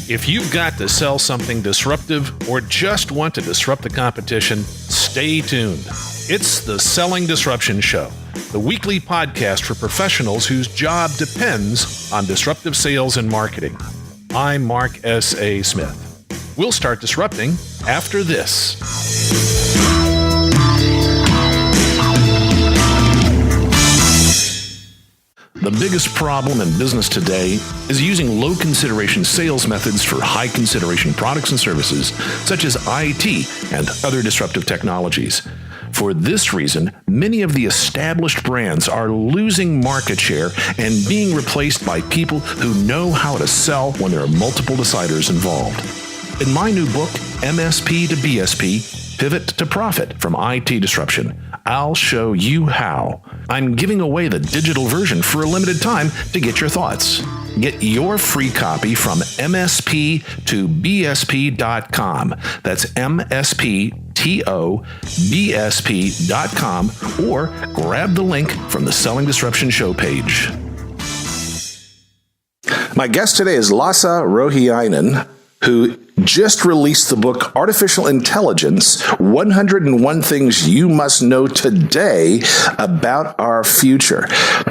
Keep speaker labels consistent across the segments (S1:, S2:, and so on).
S1: If you've got to sell something disruptive or just want to disrupt the competition, stay tuned. It's the Selling Disruption Show, the weekly podcast for professionals whose job depends on disruptive sales and marketing. I'm Mark S.A. Smith. We'll start disrupting after this. The biggest problem in business today is using low consideration sales methods for high consideration products and services, such as IT and other disruptive technologies. For this reason, many of the established brands are losing market share and being replaced by people who know how to sell when there are multiple deciders involved. In my new book, MSP to BSP, Pivot to Profit from IT Disruption, I'll show you how. I'm giving away the digital version for a limited time to get your thoughts. Get your free copy from msp2bsp.com. That's msp2bsp.com, or grab the link from the Selling Disruption Show page. My guest today is Lasse Rouhiainen, who just released the book Artificial Intelligence, 101 Things You Must Know Today About Our Future.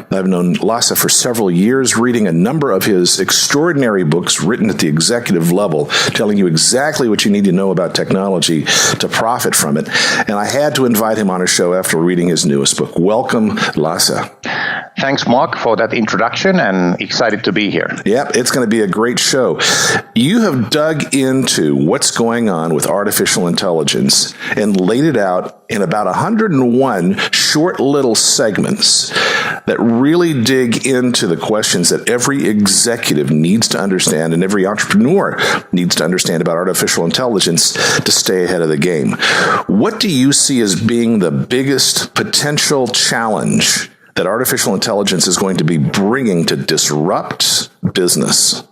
S1: I've known Lasse for several years, reading a number of his extraordinary books written at the executive level, telling you exactly what you need to know about technology to profit from it. And I had to invite him on a show after reading his newest book. Welcome, Lasse.
S2: Thanks, Mark, for that introduction, and excited to be here.
S1: Yep, it's going to be a great show. You have dug into what's going on with artificial intelligence and laid it out in about 101 short little segments that really dig into the questions that every executive needs to understand and every entrepreneur needs to understand about artificial intelligence to stay ahead of the game. What do you see as being the biggest potential challenge that artificial intelligence is going to be bringing to disrupt business?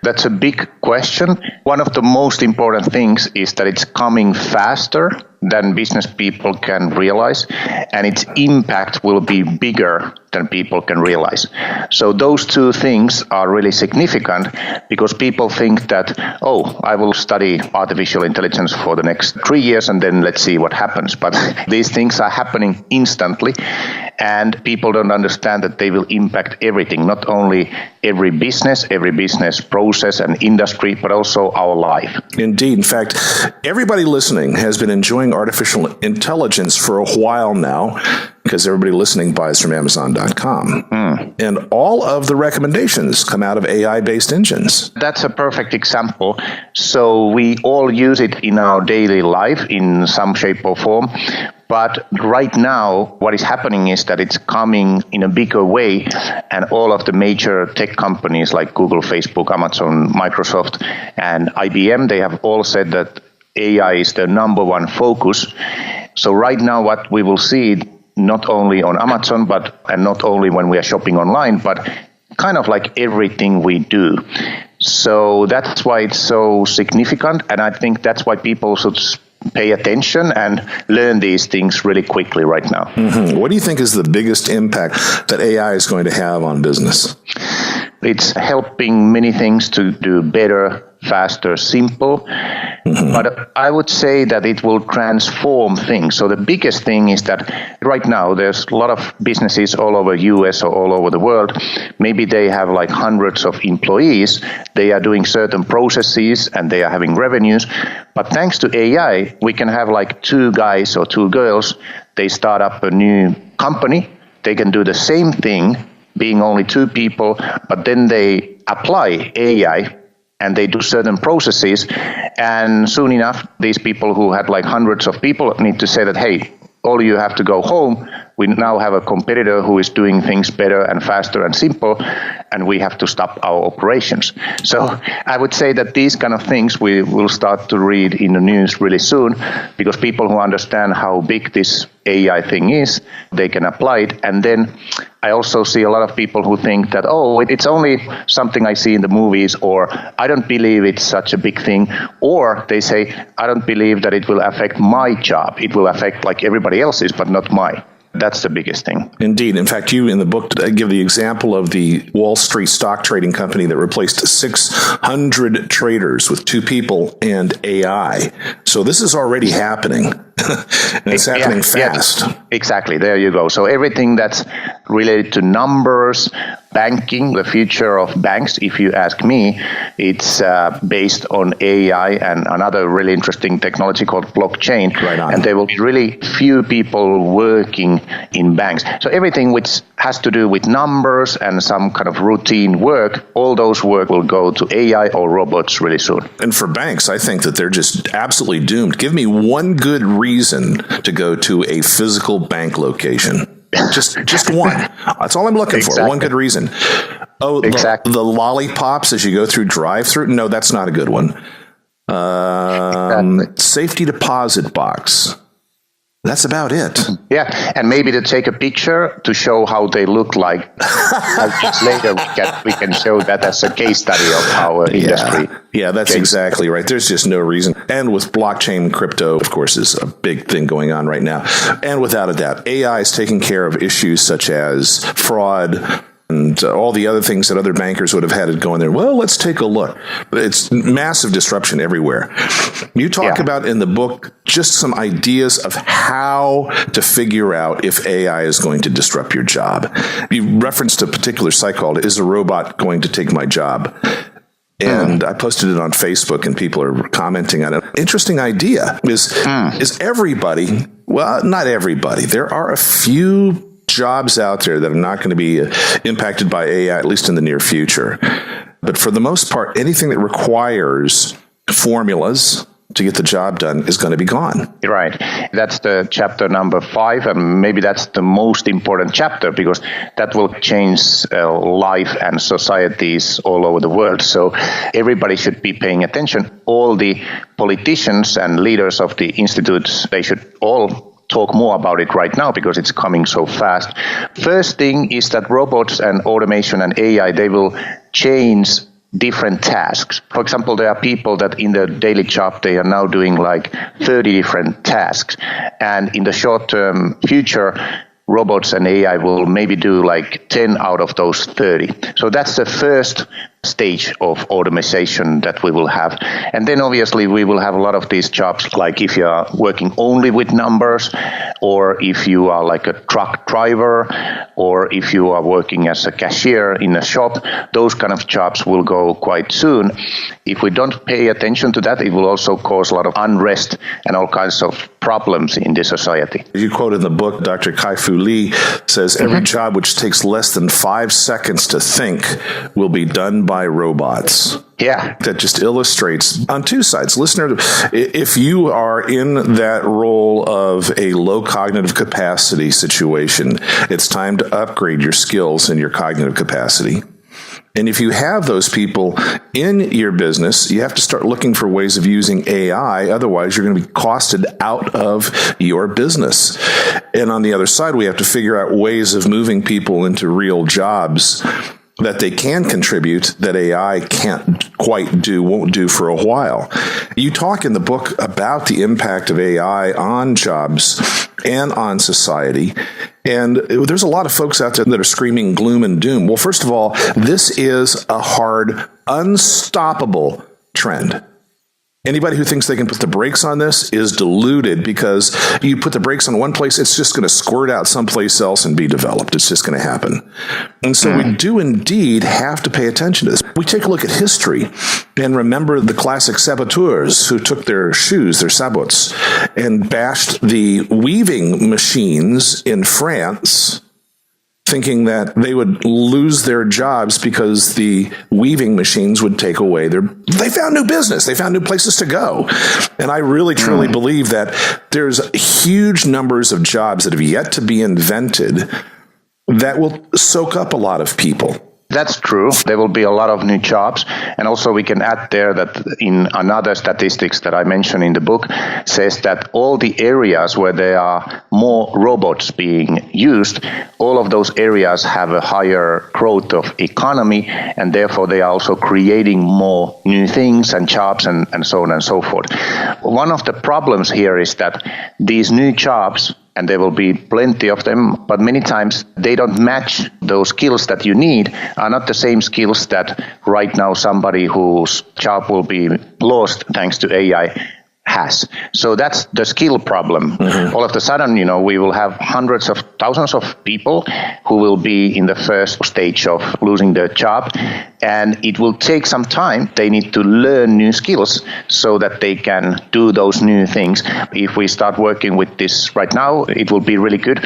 S2: That's a big question. One of the most important things is that it's coming faster than business people can realize, and its impact will be bigger than people can realize. So those two things are really significant because people think that, I will study artificial intelligence for the next 3 years and then let's see what happens. But these things are happening instantly, and people don't understand that they will impact everything, not only every business process and industry, but also our life.
S1: Indeed. In fact, everybody listening has been enjoying artificial intelligence for a while now, because everybody listening buys from Amazon.com. And all of the recommendations come out of AI-based engines.
S2: That's a perfect example. So we all use it in our daily life in some shape or form. But right now, what is happening is that it's coming in a bigger way, and all of the major tech companies like Google, Facebook, Amazon, Microsoft, and IBM, they have all said that AI is the number one focus. So right now, what we will see, not only on Amazon, and not only when we are shopping online, but kind of like everything we do. So that's why it's so significant, and I think that's why people should pay attention and learn these things really quickly right now.
S1: What do you think is the biggest impact that AI is going to have on business?
S2: It's helping many things to do better, faster, simple. But I would say that it will transform things. So the biggest thing is that right now there's a lot of businesses all over US or all over the world. Maybe they have like hundreds of employees. They are doing certain processes and they are having revenues. But thanks to AI, we can have like 2 guys or 2 girls. They start up a new company. They can do the same thing, being only 2 people, but then they apply AI and they do certain processes, and soon enough, these people who had like hundreds of people need to say that, hey, all you have to go home. We now have a competitor who is doing things better and faster and simple, and we have to stop our operations. So I would say that these kind of things we will start to read in the news really soon, because people who understand how big this AI thing is, they can apply it. And then I also see a lot of people who think that, it's only something I see in the movies, or I don't believe it's such a big thing. Or they say, I don't believe that it will affect my job. It will affect like everybody else's, but not mine. That's the biggest thing.
S1: Indeed. In fact, you in the book give the example of the Wall Street stock trading company that replaced 600 traders with 2 people and AI. So this is already happening. And it's happening fast.
S2: Yeah, exactly. There you go. So everything that's related to numbers, banking, the future of banks, if you ask me, it's based on AI and another really interesting technology called blockchain.
S1: Right on.
S2: And there will be really few people working in banks. So everything which has to do with numbers and some kind of routine work, all those work will go to AI or robots really soon.
S1: And for banks, I think that they're just absolutely doomed. Give me one good reason to go to a physical bank location. Just one. That's all I'm looking for. One good reason. Oh, exactly. The lollipops as you go through drive-through? No, that's not a good one. Safety deposit box. That's about it.
S2: Yeah, and maybe to take a picture to show how they look like. Later we can show that as a case study of our industry.
S1: Yeah, that's exactly right. There's just no reason. And with blockchain, crypto, of course, is a big thing going on right now. And without a doubt, AI is taking care of issues such as fraud and all the other things that other bankers would have had to go in there. Well, let's take a look. It's massive disruption everywhere. You talk about in the book just some ideas of how to figure out if AI is going to disrupt your job. You referenced a particular site called "Is a Robot Going to Take My Job?" And I posted it on Facebook, and people are commenting on it. Interesting idea is everybody, well, not everybody. There are a few jobs out there that are not going to be impacted by AI, at least in the near future. But for the most part, anything that requires formulas to get the job done is going to be gone.
S2: Right. That's the chapter number 5, and maybe that's the most important chapter because that will change life and societies all over the world. So everybody should be paying attention. All the politicians and leaders of the institutes, they should all talk more about it right now because it's coming so fast. First thing is that robots and automation and AI, they will change different tasks. For example, there are people that in their daily job, they are now doing like 30 different tasks. And in the short-term future, robots and AI will maybe do like 10 out of those 30. So that's the first stage of automation that we will have. And then obviously we will have a lot of these jobs, like if you are working only with numbers, or if you are like a truck driver, or if you are working as a cashier in a shop, those kind of jobs will go quite soon. If we don't pay attention to that, it will also cause a lot of unrest and all kinds of problems in the society.
S1: You quote in the book, Dr. Kai-Fu Lee says, every job which takes less than 5 seconds to think will be done by robots.
S2: Yeah.
S1: That just illustrates on two sides. Listener, if you are in that role of a low cognitive capacity situation, it's time to upgrade your skills and your cognitive capacity. And if you have those people in your business, you have to start looking for ways of using AI. Otherwise, you're going to be costed out of your business. And on the other side, we have to figure out ways of moving people into real jobs that they can contribute that AI can't quite do, won't do for a while. You talk in the book about the impact of AI on jobs and on society. And there's a lot of folks out there that are screaming gloom and doom. Well, first of all, this is a hard, unstoppable trend. Anybody who thinks they can put the brakes on this is deluded, because you put the brakes on one place, it's just going to squirt out someplace else and be developed. It's just going to happen. And so we do indeed have to pay attention to this. We take a look at history and remember the classic saboteurs who took their shoes, their sabots, and bashed the weaving machines in France, thinking that they would lose their jobs because the weaving machines would take away they found new business. They found new places to go. And I really, truly believe that there's huge numbers of jobs that have yet to be invented that will soak up a lot of people.
S2: That's true. There will be a lot of new jobs. And also we can add there that in another statistics that I mentioned in the book says that all the areas where there are more robots being used, all of those areas have a higher growth of economy, and therefore they are also creating more new things and jobs and so on and so forth. One of the problems here is that these new jobs, and there will be plenty of them, but many times they don't match those skills that you need are not the same skills that right now somebody whose job will be lost thanks to AI has. So that's the skill problem. All of a sudden, we will have hundreds of thousands of people who will be in the first stage of losing their job, and it will take some time. They need to learn new skills so that they can do those new things. If we start working with this right now, it will be really good.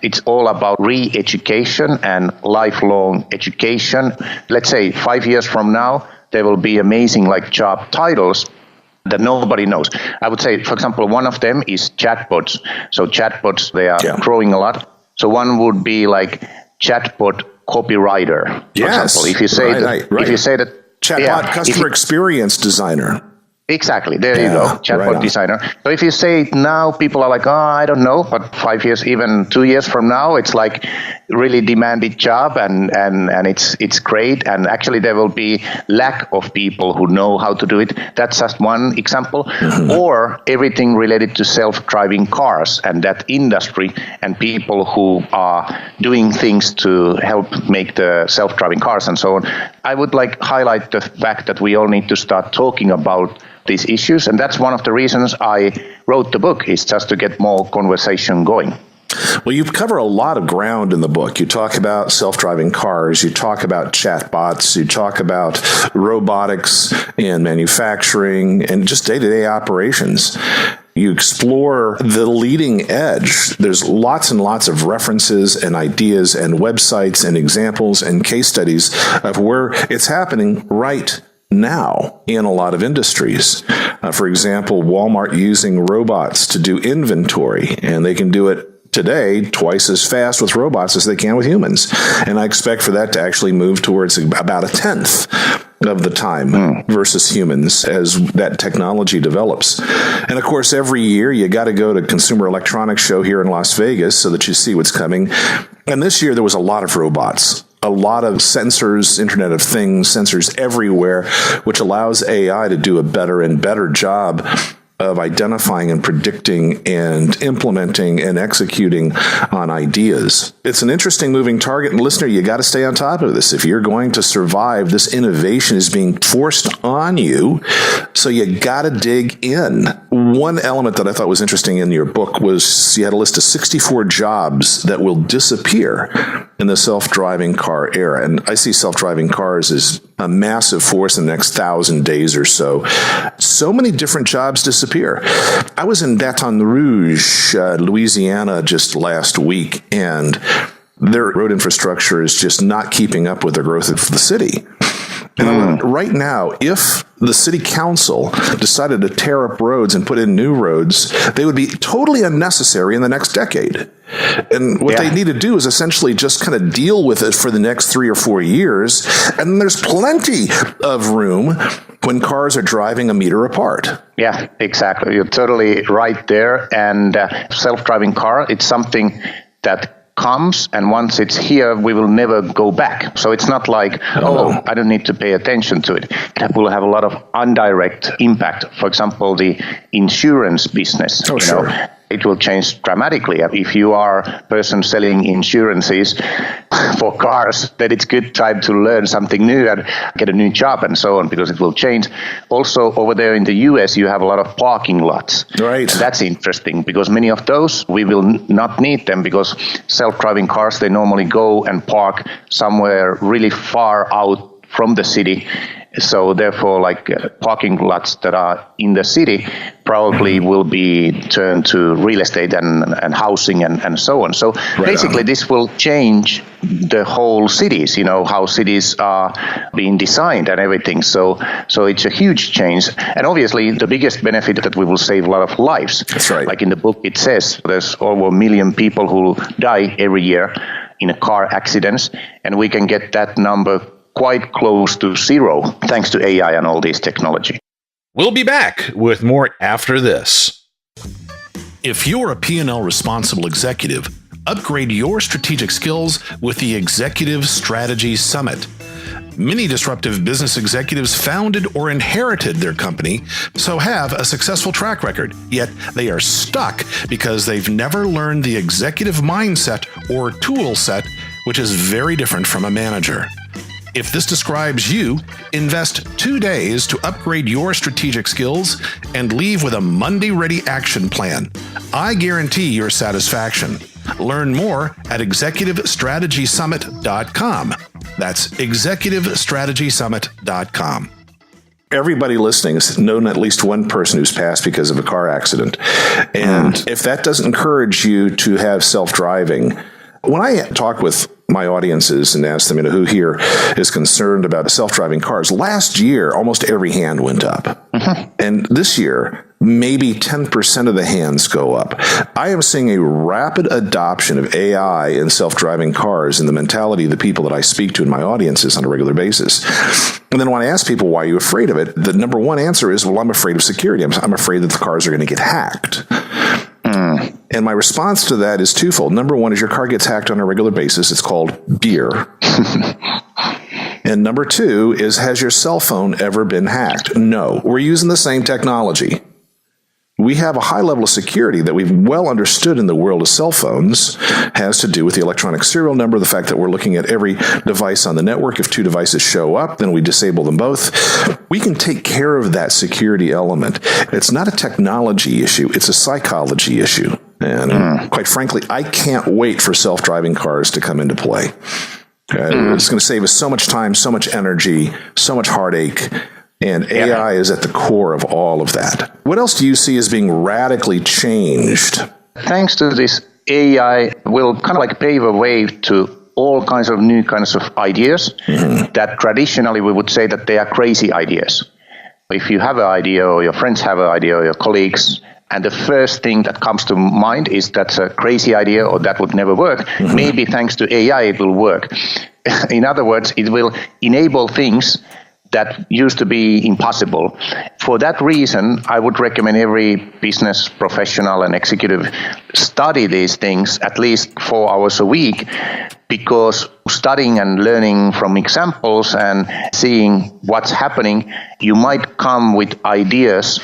S2: It's all about re-education and lifelong education. Let's say 5 years from now, there will be amazing job titles that nobody knows. I would say, for example, one of them is chatbots. So chatbots, they are growing a lot. So one would be like chatbot copywriter.
S1: Yes.
S2: For example, if you say that
S1: chatbot customer experience designer.
S2: Exactly. There you go. Chatbot designer. So if you say it now, people are like, I don't know. But 5 years, even 2 years from now, it's like really demanded job and it's great. And actually there will be lack of people who know how to do it. That's just one example. Or everything related to self-driving cars and that industry and people who are doing things to help make the self-driving cars and so on. I would highlight the fact that we all need to start talking about these issues, and that's one of the reasons I wrote the book, is just to get more conversation going.
S1: Well, you cover a lot of ground in the book. You talk about self-driving cars, you talk about chatbots, you talk about robotics and manufacturing and just day-to-day operations. You explore the leading edge. There's lots and lots of references and ideas and websites and examples and case studies of where it's happening right now in a lot of industries. For example, Walmart using robots to do inventory, and they can do it today twice as fast with robots as they can with humans. And I expect for that to actually move towards about a tenth of the time versus humans as that technology develops. And of course, every year you got to go to Consumer Electronics Show here in Las Vegas so that you see what's coming. And this year there was a lot of robots. A lot of sensors, Internet of Things, sensors everywhere, which allows AI to do a better and better job of identifying and predicting and implementing and executing on ideas. It's an interesting moving target, and listener, you got to stay on top of this. If you're going to survive, this innovation is being forced on you, so you got to dig in. One element that I thought was interesting in your book was you had a list of 64 jobs that will disappear in the self-driving car era. And I see self-driving cars as a massive force in the next 1,000 days or so. So many different jobs disappear. I was in Baton Rouge, Louisiana, just last week, and their road infrastructure is just not keeping up with the growth of the city. And right now, if the city council decided to tear up roads and put in new roads, they would be totally unnecessary in the next decade. And what they need to do is essentially just kind of deal with it for the next 3 or 4 years. And there's plenty of room when cars are driving a meter apart.
S2: Yeah, exactly. You're totally right there. And self-driving car, it's something that comes, and once it's here, we will never go back. So it's not like, I don't need to pay attention to it. It will have a lot of indirect impact. For example, the insurance business. It will change dramatically. If you are a person selling insurances for cars, then it's good time to learn something new and get a new job and so on, because it will change. Also, over there in the US, you have a lot of parking lots.
S1: Right.
S2: And that's interesting because many of those, we will not need them because self-driving cars, they normally go and park somewhere really far out from the city. So therefore, parking lots that are in the city probably will be turned to real estate and housing and so on. So basically, this will change the whole cities, how cities are being designed and everything. So it's a huge change. And obviously, the biggest benefit that we will save a lot of lives.
S1: That's right.
S2: Like in the book, it says there's over 1 million people who die every year in a car accidents, and we can get that number quite close to zero, thanks to AI and all this technology.
S1: We'll be back with more after this. If you're a P&L responsible executive, upgrade your strategic skills with the Executive Strategy Summit. Many disruptive business executives founded or inherited their company, so have a successful track record, yet they are stuck because they've never learned the executive mindset or tool set, which is very different from a manager. If this describes you, invest 2 days to upgrade your strategic skills and leave with a Monday-ready action plan. I guarantee your satisfaction. Learn more at executivestrategysummit.com. That's executivestrategysummit.com. Everybody listening has known at least one person who's passed because of a car accident. And if that doesn't encourage you to have self-driving, when I talk with my audiences and ask them, who here is concerned about self-driving cars, last year, almost every hand went up. And this year, maybe 10% of the hands go up. I am seeing a rapid adoption of AI in self-driving cars in the mentality of the people that I speak to in my audiences on a regular basis. And then when I ask people, why are you afraid of it? The number one answer is, well, I'm afraid of security. I'm afraid that the cars are going to get hacked. And my response to that is twofold. Number one is your car gets hacked on a regular basis. It's called beer. And number two is, has your cell phone ever been hacked? No. We're using the same technology. We have a high level of security that we've well understood in the world of cell phones, has to do with the electronic serial number, the fact that we're looking at every device on the network. If two devices show up, then we disable them both. We can take care of that security element. It's not a technology issue. It's a psychology issue. And quite frankly, I can't wait for self-driving cars to come into play. It's going to save us so much time, so much energy, so much heartache. And AI is at the core of all of that. What else do you see as being radically changed?
S2: Thanks to this, AI will kind of like pave a way to all kinds of new kinds of ideas that traditionally we would say that they are crazy ideas. If you have an idea, or your friends have an idea, or your colleagues, and the first thing that comes to mind is that's a crazy idea or that would never work, maybe thanks to AI it will work. In other words, it will enable things that used to be impossible. For that reason, I would recommend every business professional and executive study these things at least 4 hours a week, because studying and learning from examples and seeing what's happening, you might come with ideas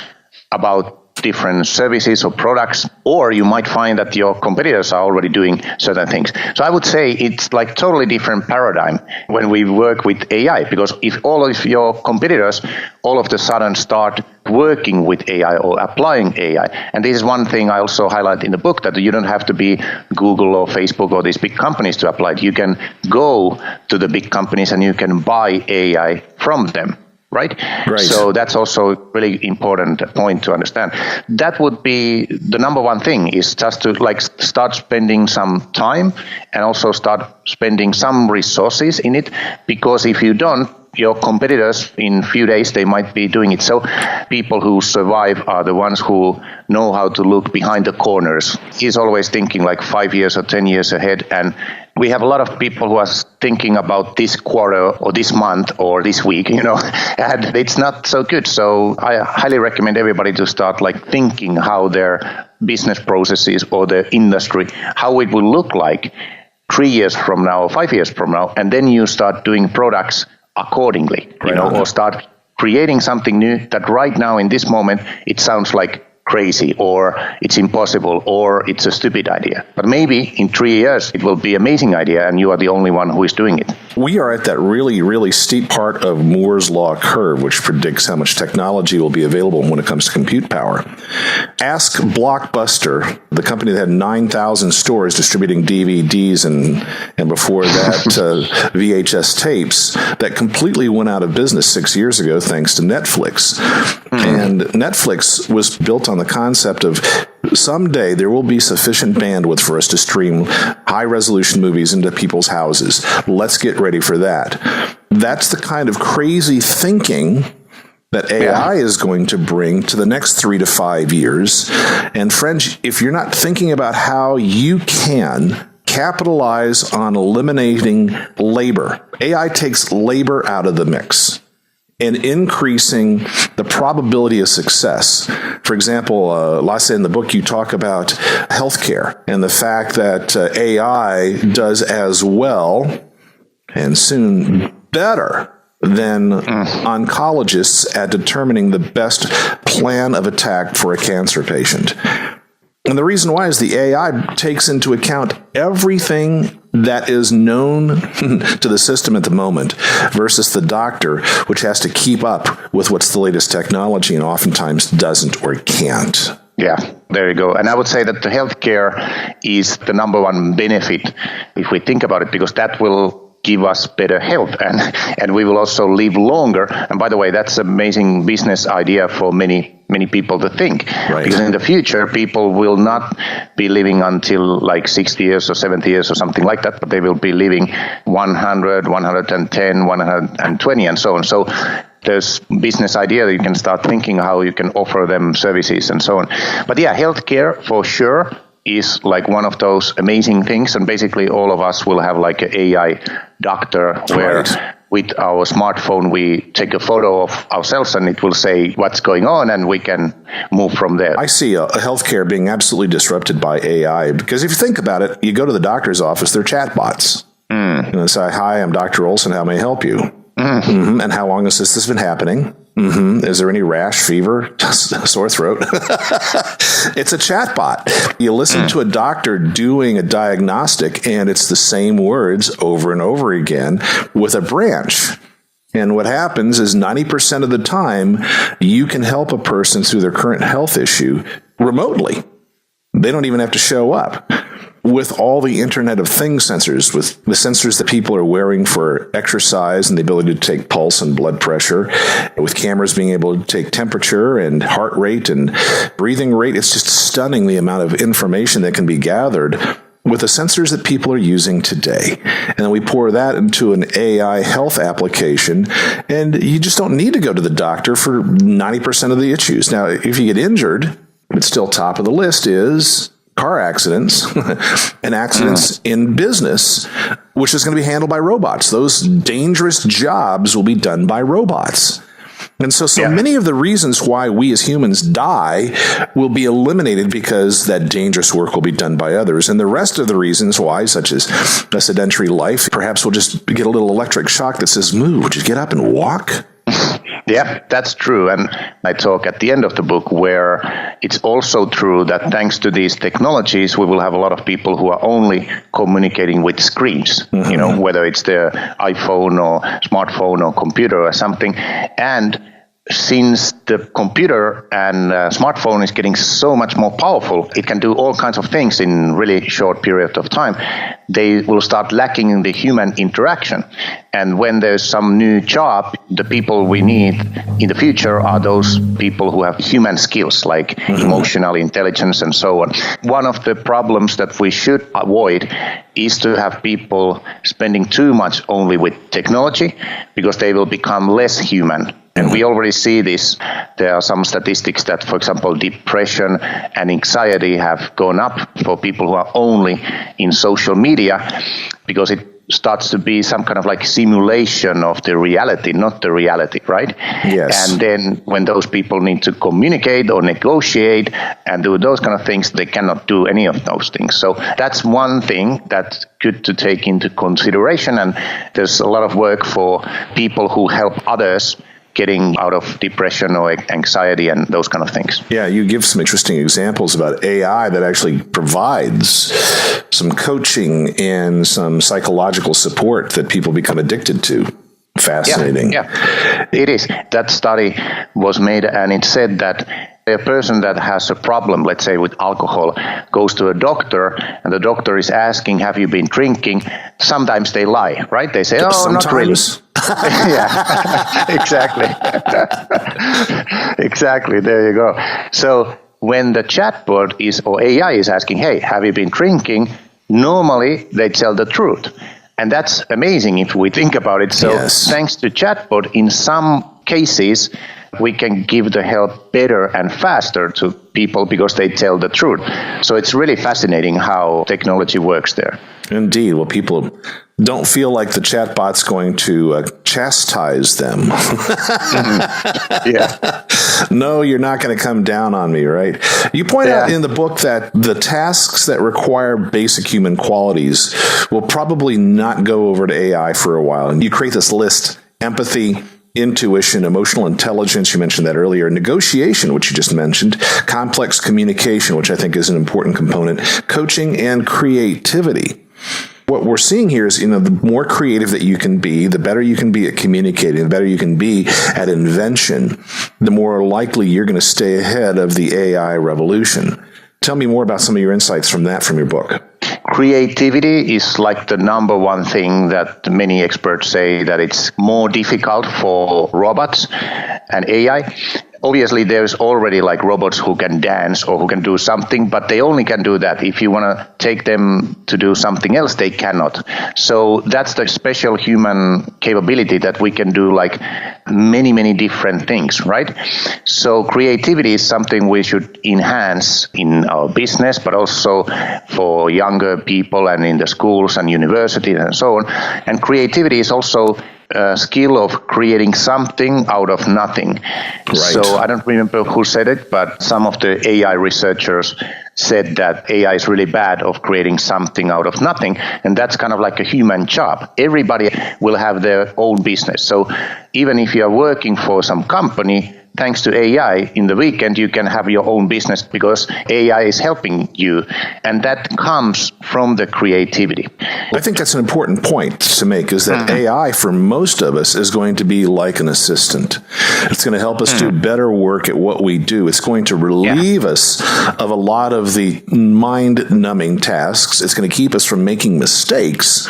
S2: about different services or products, or you might find that your competitors are already doing certain things. So I would say it's like totally different paradigm when we work with AI, because if all of your competitors all of a sudden start working with AI or applying AI, and this is one thing I also highlight in the book, that you don't have to be Google or Facebook or these big companies to apply it. You can go to the big companies and you can buy AI from them. Right? So that's also a really important point to understand. That would be the number one thing, is just to start spending some time and also start spending some resources in it, because if you don't, your competitors in a few days, they might be doing it. So people who survive are the ones who know how to look behind the corners. He's always thinking like 5 years or 10 years ahead. And we have a lot of people who are thinking about this quarter or this month or this week, and it's not so good. So I highly recommend everybody to start thinking how their business processes or their industry, how it will look like 3 years from now or 5 years from now. And then you start doing products accordingly, or start creating something new that right now in this moment, it sounds like crazy or it's impossible or it's a stupid idea. But maybe in 3 years, it will be an amazing idea and you are the only one who is doing it.
S1: We are at that really, really steep part of Moore's Law curve, which predicts how much technology will be available when it comes to compute power. Ask Blockbuster, the company that had 9,000 stores distributing DVDs and before that VHS tapes, that completely went out of business 6 years ago thanks to Netflix. And Netflix was built on the concept of someday there will be sufficient bandwidth for us to stream high-resolution movies into people's houses. Let's get ready for that. That's the kind of crazy thinking that AI is going to bring to the next 3 to 5 years. And friends, if you're not thinking about how you can capitalize on eliminating labor, AI takes labor out of the mix and increasing the probability of success. For example, Lasse, in the book, you talk about healthcare and the fact that AI does as well and soon better than oncologists at determining the best plan of attack for a cancer patient. And the reason why is the AI takes into account everything that is known to the system at the moment versus the doctor, which has to keep up with what's the latest technology and oftentimes doesn't or can't.
S2: Yeah, there you go. And I would say that the healthcare is the number one benefit if we think about it, because that will give us better health and we will also live longer. And by the way, that's an amazing business idea for many people to think.
S1: Right.
S2: Because in the future, people will not be living until like 60 years or 70 years or something like that, but they will be living 100, 110, 120 and so on. So there's business idea that you can start thinking how you can offer them services and so on. But yeah, healthcare for sure is like one of those amazing things. And basically all of us will have like an AI doctor where with our smartphone, we take a photo of ourselves and it will say what's going on and we can move from there.
S1: I see a healthcare being absolutely disrupted by AI because if you think about it, you go to the doctor's office, they're chatbots. And they say, "Hi, I'm Dr. Olson. How may I help you? And how long has this been happening? Is there any rash, fever, sore throat?" It's a chatbot. You listen to a doctor doing a diagnostic, and it's the same words over and over again with a branch. And what happens is 90% of the time, you can help a person through their current health issue remotely. They don't even have to show up. With all the Internet of Things sensors, with the sensors that people are wearing for exercise and the ability to take pulse and blood pressure, with cameras being able to take temperature and heart rate and breathing rate, it's just stunning the amount of information that can be gathered with the sensors that people are using today. And then we pour that into an AI health application, and you just don't need to go to the doctor for 90% of the issues. Now, if you get injured, but still top of the list is car accidents and accidents in business, which is going to be handled by robots. Those dangerous jobs will be done by robots. And so many of the reasons why we as humans die will be eliminated because that dangerous work will be done by others. And the rest of the reasons why, such as a sedentary life, perhaps we'll just get a little electric shock that says, "Moo, would you get up and walk?"
S2: Yeah, that's true. And I talk at the end of the book where it's also true that thanks to these technologies, we will have a lot of people who are only communicating with screens, you know, whether it's their iPhone or smartphone or computer or something. And since the computer and smartphone is getting so much more powerful, it can do all kinds of things in really short period of time. They will start lacking in the human interaction. And when there's some new job, the people we need in the future are those people who have human skills like emotional intelligence and so on. One of the problems that we should avoid is to have people spending too much only with technology, because they will become less human. And we already see this. There are some statistics that, for example, depression and anxiety have gone up for people who are only in social media, because it starts to be some kind of like simulation of the reality, not the reality, right?
S1: Yes.
S2: And then when those people need to communicate or negotiate and do those kind of things, they cannot do any of those things. So that's one thing that's good to take into consideration. And there's a lot of work for people who help others getting out of depression or anxiety and those kind of things.
S1: Yeah, you give some interesting examples about AI that actually provides some coaching and some psychological support that people become addicted to. Fascinating.
S2: Yeah, it is. That study was made and it said that a person that has a problem, let's say with alcohol, goes to a doctor and the doctor is asking, "Have you been drinking?" Sometimes they lie, right? They say, "Oh,
S1: Sometimes.
S2: not really." Yeah, exactly. Exactly. There you go. So when the chatbot is or AI is asking, "Hey, have you been drinking?" Normally they tell the truth. And that's amazing if we think about it. So thanks to chatbot, in some cases, we can give the help better and faster to people because they tell the truth. So it's really fascinating how technology works there.
S1: Indeed. Well, people don't feel like the chatbot's going to chastise them.
S2: Yeah.
S1: No, you're not going to come down on me, right? You point out in the book that the tasks that require basic human qualities will probably not go over to AI for a while. And you create this list empathy, intuition, emotional intelligence, you mentioned that earlier, negotiation, which you just mentioned, complex communication, which I think is an important component, coaching, and creativity. What we're seeing here is, the more creative that you can be, the better you can be at communicating, the better you can be at invention, the more likely you're going to stay ahead of the AI revolution. Tell me more about some of your insights from your book.
S2: Creativity is like the number one thing that many experts say that it's more difficult for robots and AI. Obviously, there's already like robots who can dance or who can do something, but they only can do that. If you want to take them to do something else, they cannot. So that's the special human capability that we can do like many, many different things, right? So creativity is something we should enhance in our business, but also for younger people and in the schools and universities and so on. And creativity is also skill of creating something out of nothing. Right. So I don't remember who said it, but some of the AI researchers said that AI is really bad of creating something out of nothing, and that's kind of like a human job. Everybody will have their own business. So even if you are working for some company, thanks to AI, in the weekend you can have your own business because AI is helping you, and that comes from the creativity.
S1: I think that's an important point to make, is that AI for most of us is going to be like an assistant. It's going to help us do better work at what we do. It's going to relieve us of a lot of the mind-numbing tasks. It's going to keep us from making mistakes,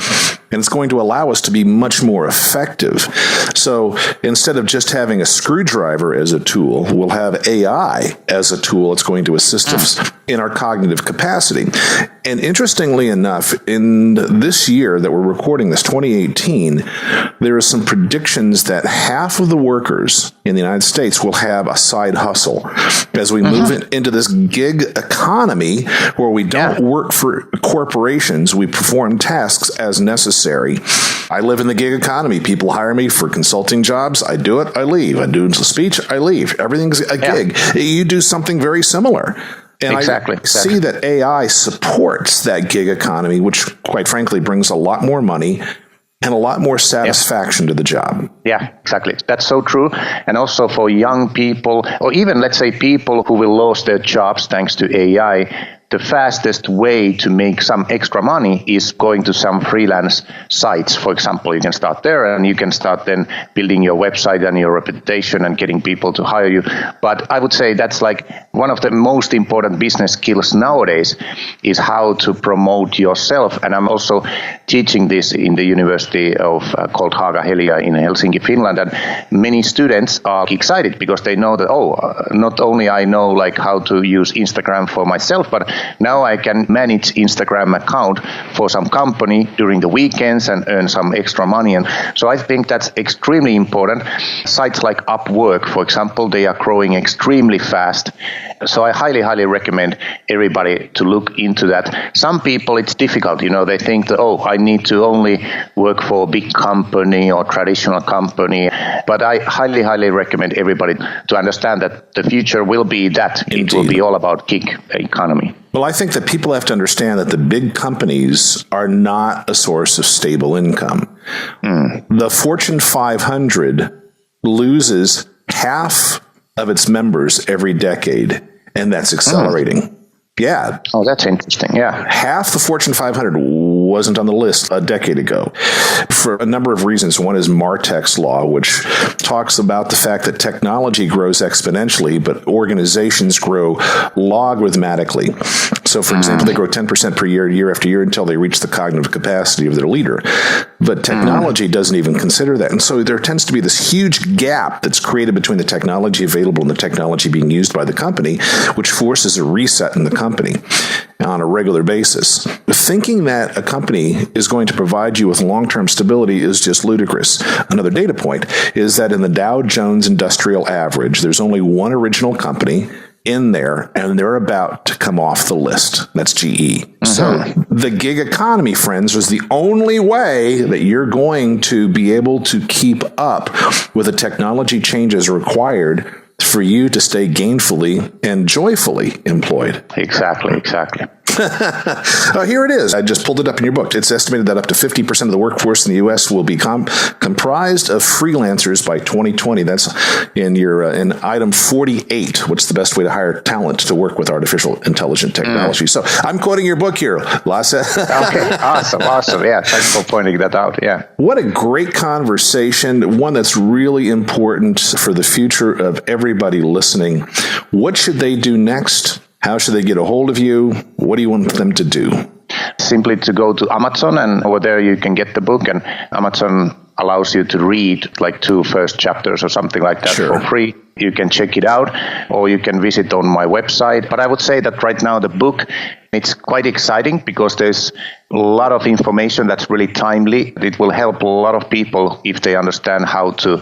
S1: and it's going to allow us to be much more effective. So instead of just having a screwdriver as a tool, we'll have AI as a tool. It's going to assist us in our cognitive capacity. And interestingly enough, in this year that we're recording this, 2018, there are some predictions that half of the workers in the United States will have a side hustle as we move into this gig economy where we don't work for corporations. We perform tasks as necessary. I live in the gig economy. People hire me for consulting jobs. I do it. I leave. I do a speech. I leave. Everything's a gig. You do something very similar. And I see that AI supports that gig economy, which quite frankly brings a lot more money and a lot more satisfaction to the job.
S2: Yeah, exactly. That's so true. And also for young people, or even let's say people who will lose their jobs thanks to AI, the fastest way to make some extra money is going to some freelance sites. For example, you can start there and you can start then building your website and your reputation and getting people to hire you. But I would say that's like one of the most important business skills nowadays is how to promote yourself. And I'm also teaching this in the university of called Haaga-Helia in Helsinki, Finland. And many students are excited because they know that, not only I know like how to use Instagram for myself, but now I can manage Instagram account for some company during the weekends and earn some extra money. And so I think that's extremely important. Sites like Upwork, for example, they are growing extremely fast. So I highly, highly recommend everybody to look into that. Some people, it's difficult. They think that, I need to only work for a big company or traditional company. But I highly, highly recommend everybody to understand that the future will be that. Indeed. It will be all about gig economy.
S1: Well, I think that people have to understand that the big companies are not a source of stable income. The Fortune 500 loses half of its members every decade, and that's accelerating. Yeah.
S2: Oh, that's interesting. Yeah.
S1: Half the Fortune 500 wasn't on the list a decade ago for a number of reasons. One is Martech's law, which talks about the fact that technology grows exponentially, but organizations grow logarithmically. So, for example, they grow 10% per year, year after year, until they reach the cognitive capacity of their leader. But technology doesn't even consider that. And so there tends to be this huge gap that's created between the technology available and the technology being used by the company, which forces a reset in the company on a regular basis. Thinking that a company is going to provide you with long-term stability is just ludicrous. Another data point is that in the Dow Jones Industrial Average, there's only one original company in there, and they're about to come off the list. That's GE. So the gig economy, friends, is the only way that you're going to be able to keep up with the technology changes required for you to stay gainfully and joyfully employed.
S2: Exactly.
S1: Here it is. I just pulled it up in your book. It's estimated that up to 50% of the workforce in the U.S. will be comprised of freelancers by 2020. That's in your in item 48. What's the best way to hire talent to work with artificial intelligent technology? So I'm quoting your book here, Lasse.
S2: Okay, awesome. Yeah, thanks for pointing that out. Yeah.
S1: What a great conversation, one that's really important for the future of everybody listening. What should they do next? How should they get a hold of you? What do you want them to do?
S2: Simply to go to Amazon, and over there you can get the book, and Amazon allows you to read like 2 first chapters or something like that for free. You can check it out, or you can visit on my website. But I would say that right now the book, it's quite exciting because there's a lot of information that's really timely. It will help a lot of people if they understand how to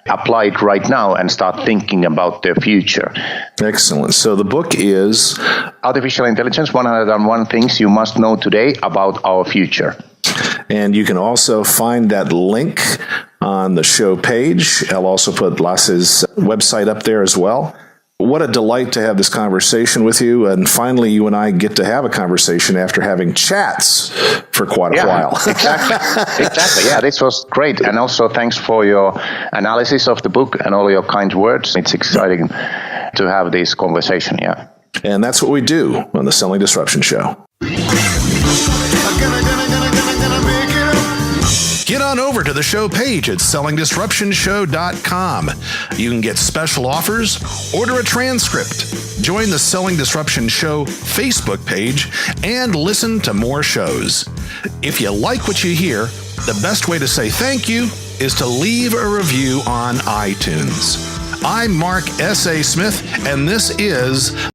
S2: apply it right now and start thinking about their future.
S1: Excellent. So the book is
S2: Artificial Intelligence, 101 Things You Must Know Today About Our Future.
S1: And you can also find that link on the show page. I'll also put Lasse's website up there as well. What a delight to have this conversation with you. And finally, you and I get to have a conversation after having chats for quite a while.
S2: Exactly. Yeah, this was great. And also thanks for your analysis of the book and all your kind words. It's exciting to have this conversation. Yeah.
S1: And that's what we do on the Selling Disruption Show. Get on over to the show page at sellingdisruptionshow.com. You can get special offers, order a transcript, join the Selling Disruption Show Facebook page, and listen to more shows. If you like what you hear, the best way to say thank you is to leave a review on iTunes. I'm Mark S.A. Smith, and this is